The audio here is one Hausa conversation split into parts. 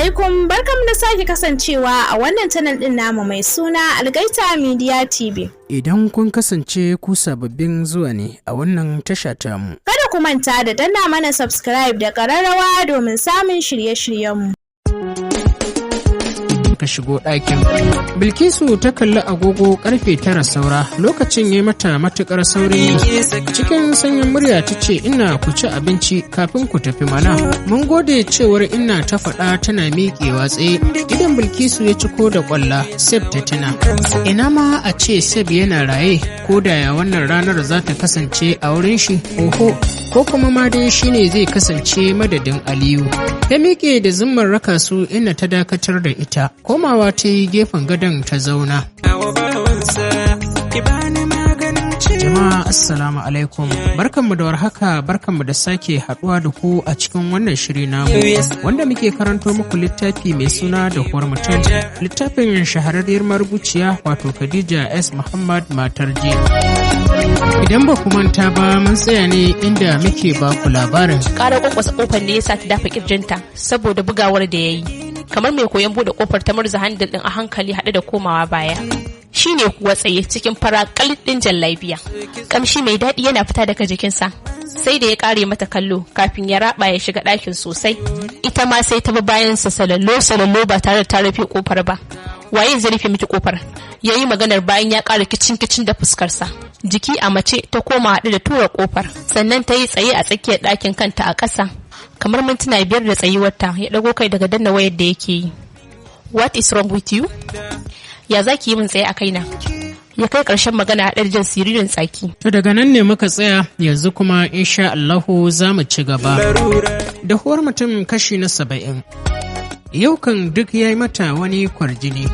alaikum, barkamu da sake kasancewa a wannan channel din namu mai suna Algaita Media Tv. Idan kun kasance ku sababbin zuwa ne a wannan tasha tamu, kada ku manta da danna mana subscribe da ƙararrawa domin samun shirye-shiryenmu. Ka shigo ɗakin. Bilkisu ta kalli agogo karfe 9 saura, lokacin ya mata matukar sauri. Cikin sanyin murya ta ce, ina ku ci abinci kafin ku tafi mana. Mun gode cewar ina ta faɗa tana miƙewa tsaye. Idan Bilkisu ya ciko da ƙwalla, Seb ta tuna. Ina ma a ce Seb yana raye, ko da ya wannan ranar za ta kasance a wurin shi, oho, ko kuma ma dai shine zai kasance madadin Aliyu. Ta miƙe da zimmar raka su inda ta dakatar da ita. Komawa ta yi gefen gadon ta zauna. Jama'a assalamu alaikum, barkanmu da warhaka, barkanmu da sake haɗuwa da ku a cikin wannan shiri namu wanda muke karanto muku littafi mai suna Dahuwar mutum, littafin shahararriyar marubuciya wato Khadija S. Muhammad matar J. Idan ba ku manta ba mun tsaya ne inda muke ba ku labarin. Ƙara ƙwanƙwasa ƙofar ne ya sa ta dafa ƙirjinta saboda bugawar da ya yi. Kamar mai koyon bude kofar ta murza handil din a hankali haɗe da komawa baya. Shi ne kuwa tsaye cikin fara ɗin jallabiya. Kamshi mai daɗi yana fita daga jikinsa. Sai da ya ƙare mata kallo kafin ya raba ya shiga ɗakin sosai. Ita ma sai ta bi bayansa salalo ba tare da ta rufe kofar ba. Waye zai rufe miki kofar? Ya yi maganar bayan ya ƙara kicin da fuskarsa. Jiki a mace ta koma haɗe da tura kofar. Sannan ta yi tsaye a tsakiyar ɗakin kanta a ƙasa. Kamar mintuna 5 da tsayuwarta ya ɗago kai daga danna wayar da yake yi. What is wrong with you? Ya za ki yi min tsaye a kaina? Ya kai ƙarshen magana haɗar jan siririn tsaki. To daga nan ne muka tsaya, yanzu kuma insha Allahu za mu ci gaba. Dahuwar mutum kashi na 70. Yau kan duk ya yi mata wani kwarjini.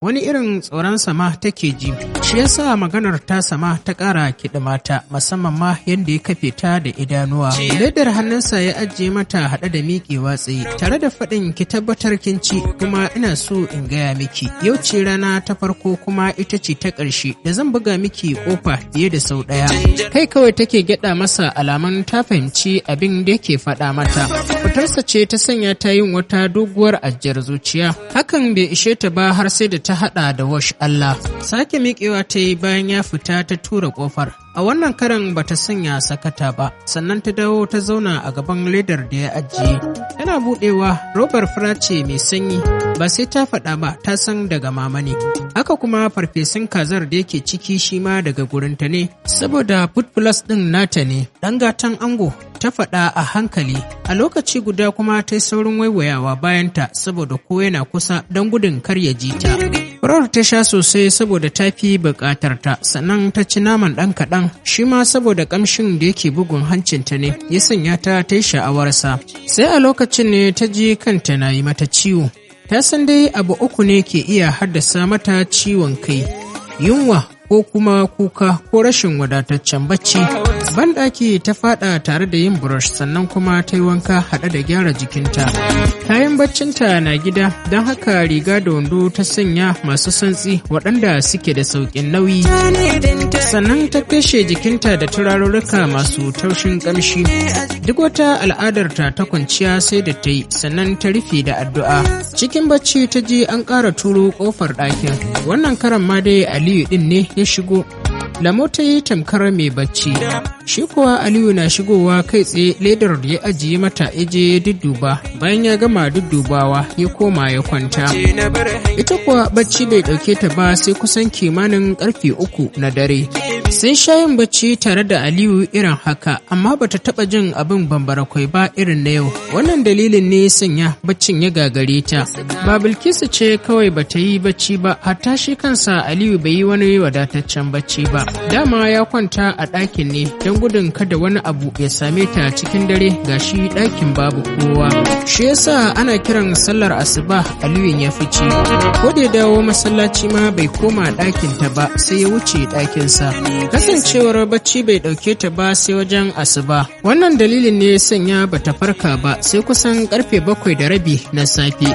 Wani irin tsoron sama take ji, shi yasa maganar ta sama ta ƙara kiɗimata musamman ma yadda ya kafe ta da idanuwa. Ledar hannunsa ya ajiye mata haɗe da miƙewa tsaye, tare da faɗin ki tabbatar kin ci, kuma ina so in gaya miki. Yau ce rana ta farko kuma ita ce ta ƙarshe da zan buga miki ƙofa fiye da sau ɗaya. Kai kawai take gyaɗa masa alaman ta fahimci abin da yake faɗa mata. Fitarsa ce ta sanya ta yin wata doguwar ajiyar zuciya. Hakan bai ishe ta ba har sai da ta haɗa da wash Allah. Sake miƙewa ta yi bayan ya fita ta tura ƙofar. A wannan karan bata sanya sakata ba, sannan ta dawo ta zauna a gaban ledar da ya ajiye. Tana buɗewa, robar fura ce mai sanyi, ba sai ta faɗa ba, ta san daga mama ne. Haka kuma farfesun kazar da yake ciki shi ma daga gurinta ne, saboda food plus ɗin nata ne, ɗan gatan ango. Ta faɗa a hankali, a lokaci guda kuma ta yi saurin waiwayawa bayanta saboda ko yana kusa don gudun kar ya ji ta. Furar ta sha sosai saboda ta fi buƙatar ta, sannan ta ci naman ɗan kaɗan, shi ma saboda ƙamshin da yake bugun hancinta ne ya sanya ta yi sha'awarsa. Sai a lokacin ne ta ji kanta na yi mata ciwo. Ta san dai abu uku ne ke iya haddasa mata ciwon kai: yunwa, ko kuma kuka, ko rashin wadataccen bacci. Banɗaki ta faɗa tare da yin brush, sannan kuma ta yi wanka haɗe da gyara jikinta. Kayan baccinta na gida, don haka riga da wando ta sanya masu santsi waɗanda suke da sauƙin nauyi. Sannan ta feshe jikinta da turarurruka masu taushin ƙamshi. Duk wata al'adarta ta kwanciya sai da ta yi, sannan ta rufe da addu'a. Cikin bacci ta ji an ƙara turo ƙofar ɗakin. Wannan karan ma dai Aliyu ɗin ne ya shigo. Lamo ta yi tamkar mai bacci. Shi kuwa Aliyu na shigowa kai tsaye ledar da ya ajiye mata ya dudduba, bayan ya gama duddubawa ya koma ya kwanta. Ita kuwa bacci bai ɗauke ta ba sai kusan kimanin ƙarfe 3 na dare. Sai shayin bacci tare da Aliyu irin haka, amma bata taɓa jin abin bambarakwai ba irin na yau. Wannan dalilin ne sanya baccin ya gagare ta. Ba Bilkisu ce kawai bata yi bacci ba, hatta shi kansa Aliyu bai yi wani wadataccen bacci ba. Dama ya kwanta a ɗakin ne don gudun kada wani abu ya same ta cikin dare, gashi ɗakin babu kowa. Shi yasa ana kiran sallar asuba Aliyu ya fice. Ko da ya dawo masallaci ma bai koma ɗakin ta ba, sai ya wuce ɗakinsa. Kasancewar bacci bai ɗauke ta ba sai wajen asuba. Wannan dalilin ne sanya bata farka ba sai kusan karfe 7:30 na safe.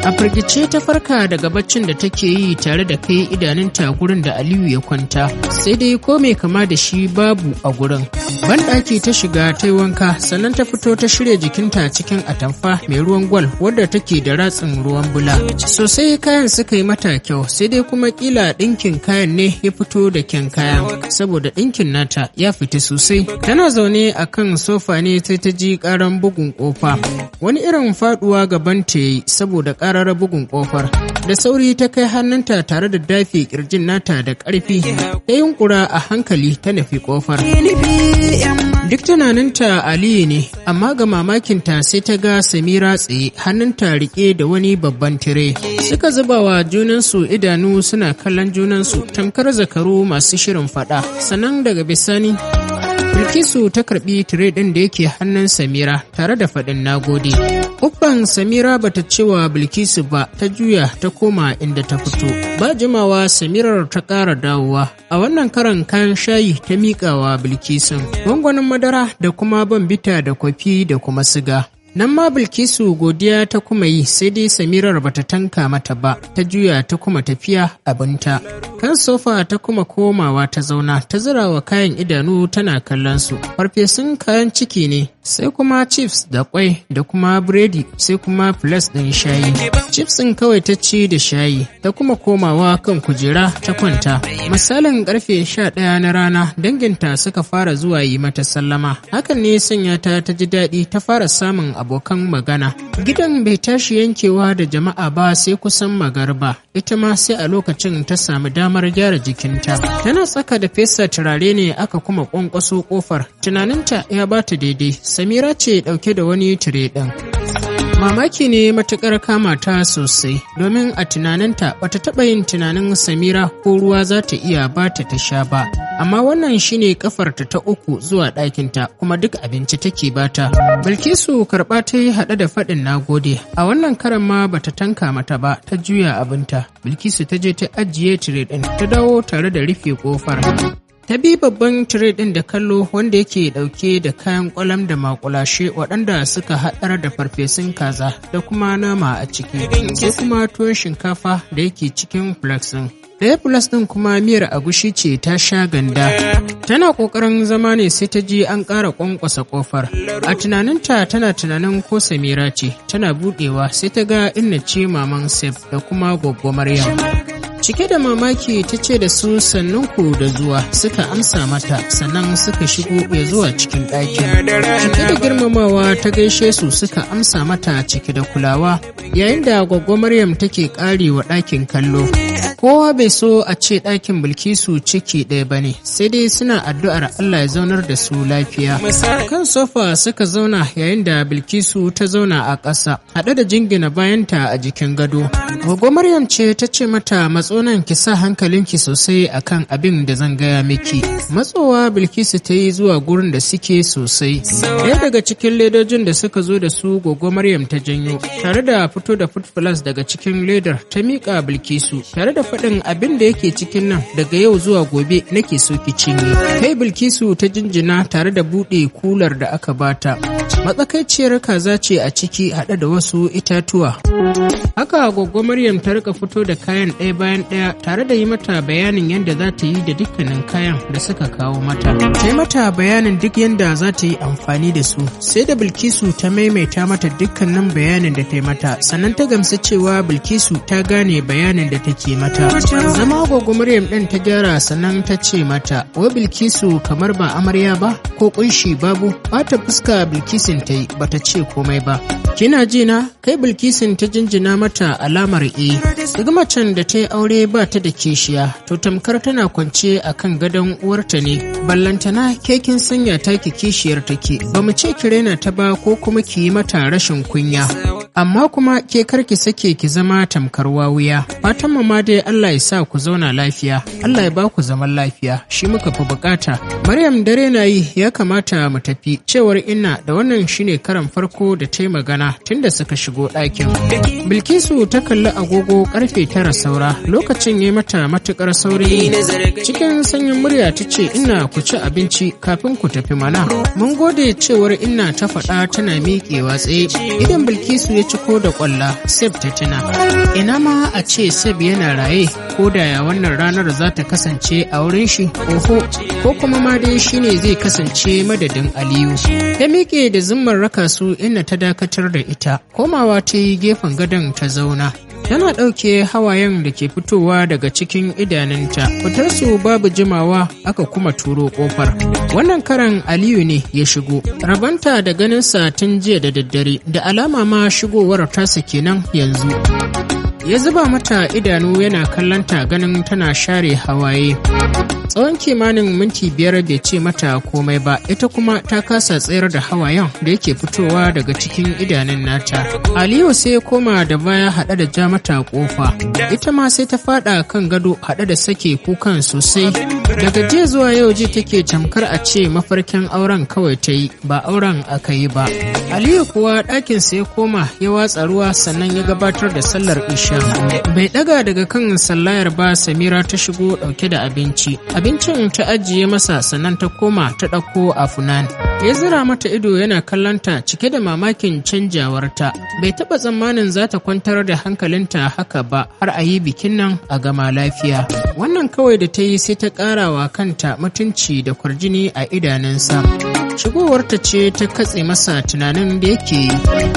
A firgice ta farka daga baccin da take yi tare da kai idanunta gurin da Aliyu ya kwanta, sai dai ko mai kama da shi babu a gurin. Banɗaki ta shiga ta yi wanka, sannan ta fito ta shirya jikinta cikin atamfa mai ruwan gwal wadda take da ratsin ruwan bula. Sosai kayan suka yi mata kyau, sai dai kuma kila ɗinkin kayan ne ya fito da kyan kayan, saboda ɗinkin nata ya fita sosai. Tana zaune a kan sofa ne sai ta ji ƙaran bugun ƙofa. Wani irin faɗuwa gaban ta yi saboda ƙarar bugun ƙofar. Da sauri ta kai hannunta tare da dafe ƙirjin nata da ƙarfi, ta yunkura a hankali ta nufi ƙofar. Duk tunaninta Aliyu ne, amma ga mamakinta sai ta ga Samira tsaye, hannunta riƙe da wani babban tire. Suka zuba wa junansu idanu suna kallon junansu tamkar zakaru masu shirin faɗa. Sannan daga bisani Bilkisu ta karɓi tire ɗin da yake hannun Samira tare da faɗin nagode. Uffan Samira bata cewa Bilkisu ba, ta juya ta koma inda ta fito. Ba jimawa Samirar ta ƙara dawowa. A wannan karan kayan shayi ta miƙawa Bilkisun, gwangwanin madara da kuma bambita da kwafi da kuma siga. Nan ma Bilkisu godiya ta kuma yi, sai dai Samirar bata tanka mata ba, ta juya ta kuma tafiya abinta. Kan sofa ta kuma komawa ta zauna, ta zira wa kayan idanu tana kallon su. Farfesun kayan ciki ne, sai kuma chips da kwai da kuma biredi, sai kuma plus ɗin shayi. Chips ɗin kawai ta ci da shayi, ta kuma komawa kan kujera ta kwanta. Misalin karfe 11 na rana, danginta suka fara zuwa yi mata sallama. Hakan ne sanya ta ji daɗi, ta fara samun abokan magana. Gidan bai tashi yankewa da jama'a ba sai kusan magariba. Ita ma sai a lokacin ta samu damar gyara jikinta. Tana tsaka da fesa turare ne aka kuma kwankwaso kofar. Tunaninta ya bata daidai. Samira ce dauke da wani tire ɗin. Mamaki ne matuƙar kama ta sosai, domin a tunaninta bata taɓa yin tunanin Samira ko ruwa za ta iya bata ta sha ba. Amma wannan shine kafarta ta uku zuwa ɗakinta, kuma duk abinci take bata. Bilkisu karɓa ta yi haɗe da faɗin nagode. A wannan karan ma bata tanka mata ba, ta juya abinta. Bilkisu ta je ta ajiye tire ɗin, ta dawo tare da rufe ƙofar. Ta bi babban tire ɗin da kallo wanda yake ɗauke da kayan ƙwalam da makulashe waɗanda suka haɗar da farfesun kaza da kuma nama a ciki, sai kuma tuwon shinkafa da yake cikin flax ɗin. Ɗaya plus ɗin kuma miyar agushi ce ta sha ganda. Tana ƙoƙarin zama ne sai ta ji an ƙara ƙwanƙwasa ƙofar. A tunaninta tana tunanin ko Samira ce, tana buɗewa sai ta ga inna ce maman Sef da kuma Gwaggo Maryam. Cike da mamaki ta ce da su sannunku da zuwa, suka amsa mata, sannan suka shigo ya zuwa cikin ɗakin. Cike da girmamawa ta gaishe su, suka amsa mata cike da kulawa, yayin da Gwaggo Maryam take ƙarewa ɗakin kallo. Kowa bai so a ce ɗakin Bilkisu ciki ɗaya ba ne, sai dai suna addu'ar Allah ya zaunar da su lafiya. Kan sofa suka zauna yayin da Bilkisu ta zauna a ƙasa, haɗe da jingina bayanta a jikin gado. Gwaggo Maryam ce ta ce mata matsonan ki sa hankalinki sosai akan abin da zan gaya miki. Matsowa Bilkisu ta yi zuwa gurin da suke sosai. Ɗaya daga cikin ledojin da suka zo da su Gwaggo Maryam ta janyo, tare da fito da food plus daga cikin ledar ta miƙa Bilkisu, tare da faɗin abin da yake cikin nan daga yau zuwa gobe nake so ki cinye. Kai Bilkisu ta jinjina tare da buɗe kular da aka bata. Matsakaiciyar kaza ce a ciki haɗe da wasu itatuwa. Haka Gwaggo Maryam ta rika fito da kayan ɗaya bayan ɗaya tare da yi mata bayanin yadda za ta yi da dukkanin kayan da suka kawo mata. Ta yi mata bayanin duk yadda za ta yi amfani da su, sai da Bilkisu ta maimaita mata dukkanin bayanin da ta yi mata, sannan ta gamsu cewa Bilkisu ta gane bayanin da take mata. Zama Gwaggo Maryam ɗin ta gyara, sannan ta ce mata, wa Bilkisu kamar ba amarya ba ko kunshi babu. Bata fuska Bilkisun ta yi, bata ce komai ba. Kina ji na? Kai Bilkisun ta jinjina mata alamar duk macen da ta yi aure ba ta da kishiya, to tamkar tana kwance a kan gadon uwarta ne. Ballantana ke kin sanya taki kishiyar take, ba mu ce ki raina ta ba ko kuma ki yi mata rashin kunya. Amma kuma ke karki sake ki zama tamkar wawuya. Fatan mu ma dai Allah ya sa ku zauna lafiya, Allah ya ba ku zaman lafiya, shi muka fi bukata. Maryam dare na yi, ya kamata mu tafi, cewar Inna da wannan shine karan farko da ta yi magana tunda suka shigo ɗakin. Bilkisu ta kalli agogo karfe 9 saura, lokacin ya mata matukar sauri. Cikin sanyin murya ta ce, Inna ku ci abinci kafin ku tafi mana. Mun gode, cewar Inna ta faɗa tana miƙewa tsaye. Idan Bilkisu ya ciko da ƙwalla, Seb ta tuna. Ina ma a ce Seb yana raye, ko da ya wannan ranar za ta kasance a wurin shi, oho, ko kuma ma dai shi ne zai kasance madadin Aliyu. Ta miƙe da zimmar raka su inda ta dakatar da ita, komawa ta yi gefen gadon ta zauna. Tana ɗauke hawayen da ke fitowa daga cikin idanunta. Fitarsu babu jimawa aka kuma turo ƙofar. Wannan karan Aliyu ne ya shigo. Rabanta da ganinsa tun jiya da daddare, da alama ma shigowar tasa kenan yanzu. Ya zuba mata idanu yana kallonta ganin tana share hawaye. Tsawon kimanin minti 5 bai ce mata komai ba, ita kuma ta kasa tsayar da hawayen da yake fitowa daga cikin idanun nata. Aliyu sai ya koma da baya haɗe da ja mata ƙofa. Ita ma sai ta faɗa kan gado haɗe da sake kukan sosai. Daga jiya zuwa yau ji take tamkar a ce mafarkin auren kawai ta yi, ba auren aka yi ba. Aliyu kuwa ɗakinsa ya koma ya watsa ruwa sannan ya gabatar da sallar isha. Bai ɗaga daga kan sallayar ba, Samira ta shigo ɗauke da abinci. Abincin ta ajiye masa sannan ta koma ta ɗauko afunan. Ya zira mata ido yana kallonta cike da mamakin canjawarta. Bai taɓa tsammanin za ta kwantar da hankalinta haka ba har a yi bikin nan a gama lafiya. Wannan kawai da ta yi sai ta ƙara wa kanta mutunci da kwarjini a idanunsa. Shigowarta ce ta katse masa tunanin da yake yi.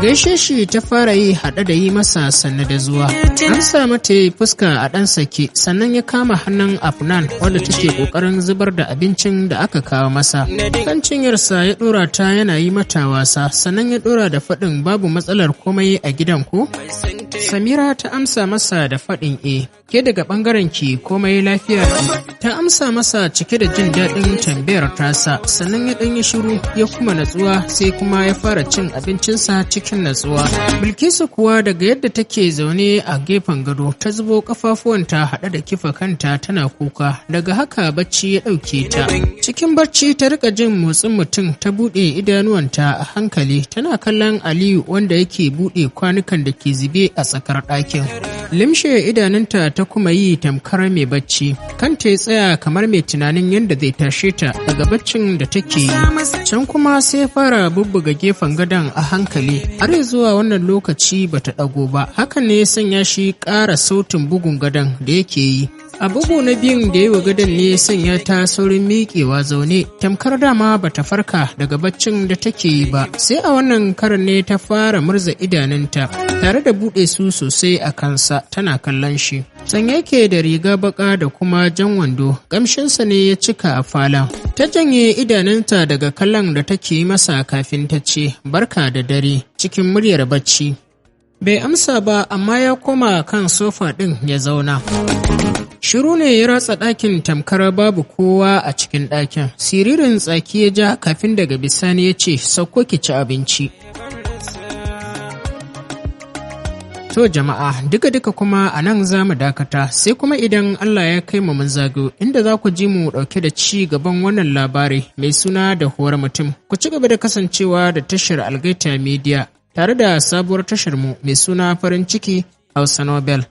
Gaishe shi ta fara yi haɗe da yi masa sannu da zuwa. An sa mata fuska a ɗan sake sannan ya kama hannun Afnan wadda take ƙoƙarin zubar da abincin da aka kawo masa. Kan cinyarsa ya ɗora ta yana yi mata wasa sannan ya ɗora da faɗin babu matsalar komai a gidan ko? Samira ta amsa masa da faɗin ke daga ɓangaren ki komai lafiya. Ta amsa masa cike da jin daɗin tambayar tasa sannan ya ɗanyi shiru ya kuma natsuwa sai kuma ya fara cin abincinsa cikin natsuwa. Bilkisu kuwa daga yadda take zaune a gefen gado ta zubo kafafuwanta haɗe da kifa kanta tana kuka, daga haka bacci ya ɗauke ta. Cikin bacci ta rika jin motsin mutum, ta buɗe idanuwanta a hankali tana kallon Aliyu wanda yake buɗe kwanukan da ke zube a tsakar ɗakin. Limshe idanunta ta kuma yi tamkar mai bacci, kanta ya tsaya kamar mai tunanin yadda zai tashe ta daga baccin da take yi. Can kuma sai fara bubbuga gefen gadon a hankali har zuwa wannan lokaci bata ɗago ba. Hakan ne ya sanya shi ƙara sautin bugun gadon da yake yi. A bugu na biyun da yi wa gadon ne ya sanya ta saurin miƙewa zaune, tamkar dama bata farka daga baccin da take yi ba. Sai a wannan karan ne ta fara murza idanunta tare da buɗe su sosai a kansa tana kallon shi. Sanye yake da riga baka da kuma jan wando, ƙamshinsa ne ya cika a falon. Ta janye idanunta daga kallon da take yi masa kafin ta ce barka da dare cikin muryar bacci. Bai amsa ba amma ya koma kan sofa ɗin ya zauna. Shiru ne ya ratsa ɗakin tamkar babu kowa a cikin ɗakin. Siririn tsaki ya ja kafin daga bisani ya ce sauko ki ci abinci. To jama'a duka kuma a nan za mu dakata sai kuma idan Allah ya kai mu mun zago inda za ku ji mu ɗauke da ci gaban wannan labari mai suna Dahuwar mutum. Ku ci gaba da kasancewa da tashar Algaita Media tare da sabuwar tashar mu mai suna farin ciki Hausa Novel.